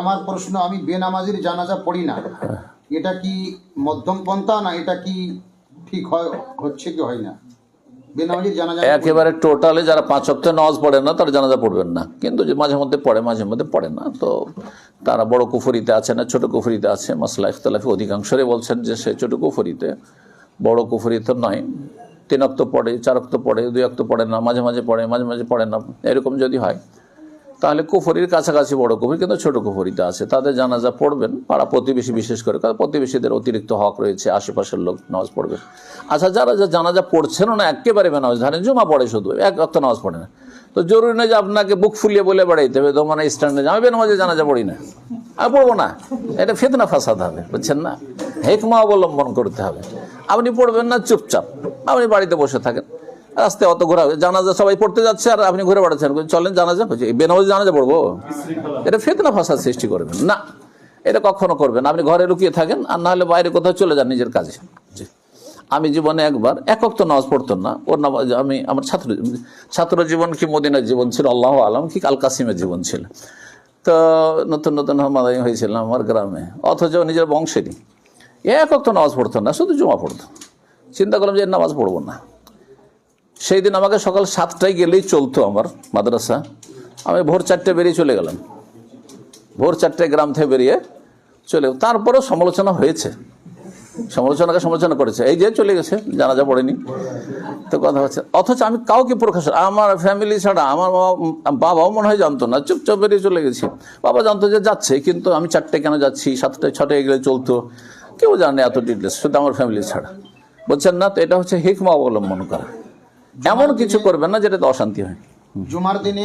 আমার প্রশ্ন, আমি বেনামাজির জানাজা পড়ি না, এটা কি মধ্যম পন্থা না? এটা কি ঠিক হচ্ছে কি হয় না? বেনামাজির জানাজা একেবারে টোটালি যারা 5 ওয়াক্ত নামাজ পড়ে না তারা জানাজা পড়বেন না, কিন্তু যে মাঝে মধ্যে পড়ে মাঝে মধ্যে পড়ে না, তো তারা বড় কুফরিতে আছে না ছোট কুফরিতে আছে, মাসলা ইখতিলাফি অধিকাংশরে বলছেন যে সে ছোট কুফরিতে, বড় কুফরিতে নয়। 3 ওয়াক্ত পড়ে, 4 ওয়াক্ত পড়ে, 2 ওয়াক্ত পড়ে না, মাঝে মাঝে পড়ে মাঝে মাঝে পড়ে না, এরকম যদি হয় তাহলে কুফরির কাছাকাছি বড় কুফরি, কিন্তু ছোট কুফরিতে আছে, তাদের জানাজা পড়বেন। পাড়া প্রতিবেশী বিশেষ করে, কারণ প্রতিবেশীদের অতিরিক্ত হক রয়েছে, আশেপাশের লোক নামাজ পড়বে। আচ্ছা, যারা জানাজা পড়ছেন না একেবারে বেনামাজ, ধরেন জুমা পড়ে শুধু, এক ওয়াক্ত নামাজ পড়ে না, তো জরুরি নয় যে আপনাকে বুক ফুলিয়ে বলে বেড়াইতে হবে তো মানে স্ট্যান্ডে আমি বেনামাজে জানাজা পড়ি না, আমি পড়বো না, এটা ফিতনা ফাসাদ হবে, বুঝছেন না? হিকমা অবলম্বন করতে হবে। আপনি পড়বেন না, চুপচাপ আপনি বাড়িতে বসে থাকেন, রাস্তায় অত ঘোরা, জানাজা সবাই পড়তে যাচ্ছে আর আপনি ঘুরে বেড়াচ্ছেন, চলেন জানাজা, বেনামাজি জানাজা পড়বো, এটা ফিতনা ফাসাদ সৃষ্টি করবেন না, এটা কখনো করবেন। আপনি ঘরে লুকিয়ে থাকেন, আর না হলে বাইরে কোথাও চলে যান নিজের কাজে। আমি জীবনে একবার এক ওয়াক্ত নামাজ পড়তাম না, ওর নামাজ আমি আমার ছাত্র জীবন কি মদিনার জীবন ছিল আল্লাহ আলম, কি আল কাসিমের জীবন ছিল, তো নতুন নতুন মাদানী হয়েছিলাম আমার গ্রামে, অথচ নিজের বংশেরই, এক ওয়াক্ত নামাজ পড়তাম না, শুধু জমা পড়তাম। চিন্তা করলাম যে নামাজ পড়বো না। সেই দিন আমাকে সকাল 7টায় গেলেই চলতো আমার মাদ্রাসা, আমি ভোর 4টায় বেরিয়ে চলে গেলাম, ভোর 4টায় গ্রাম থেকে বেরিয়ে চলে, তারপরেও সমালোচনা হয়েছে, সমালোচনাকে সমালোচনা করেছে, এই যে চলে গেছে জানাজা পড়েনি, তো কথা হচ্ছে। অথচ আমি কাউকে প্রকাশ, আমার ফ্যামিলি ছাড়া আমার বাবাও মনে হয় জানতো না, চুপচাপ বেরিয়ে চলে গেছি। বাবা জানতো যে যাচ্ছে, কিন্তু আমি 4টায় কেন যাচ্ছি, 7টায় 6টায় গেলে চলতো, কেউ জানে এত ডিটেলস, শুধু আমার ফ্যামিলি ছাড়া, বুঝছেন না? তো এটা হচ্ছে হিকমা অবলম্বন করা, এমন কিছু করবেন না যেটাতে অশান্তি হয়। জুমার দিনে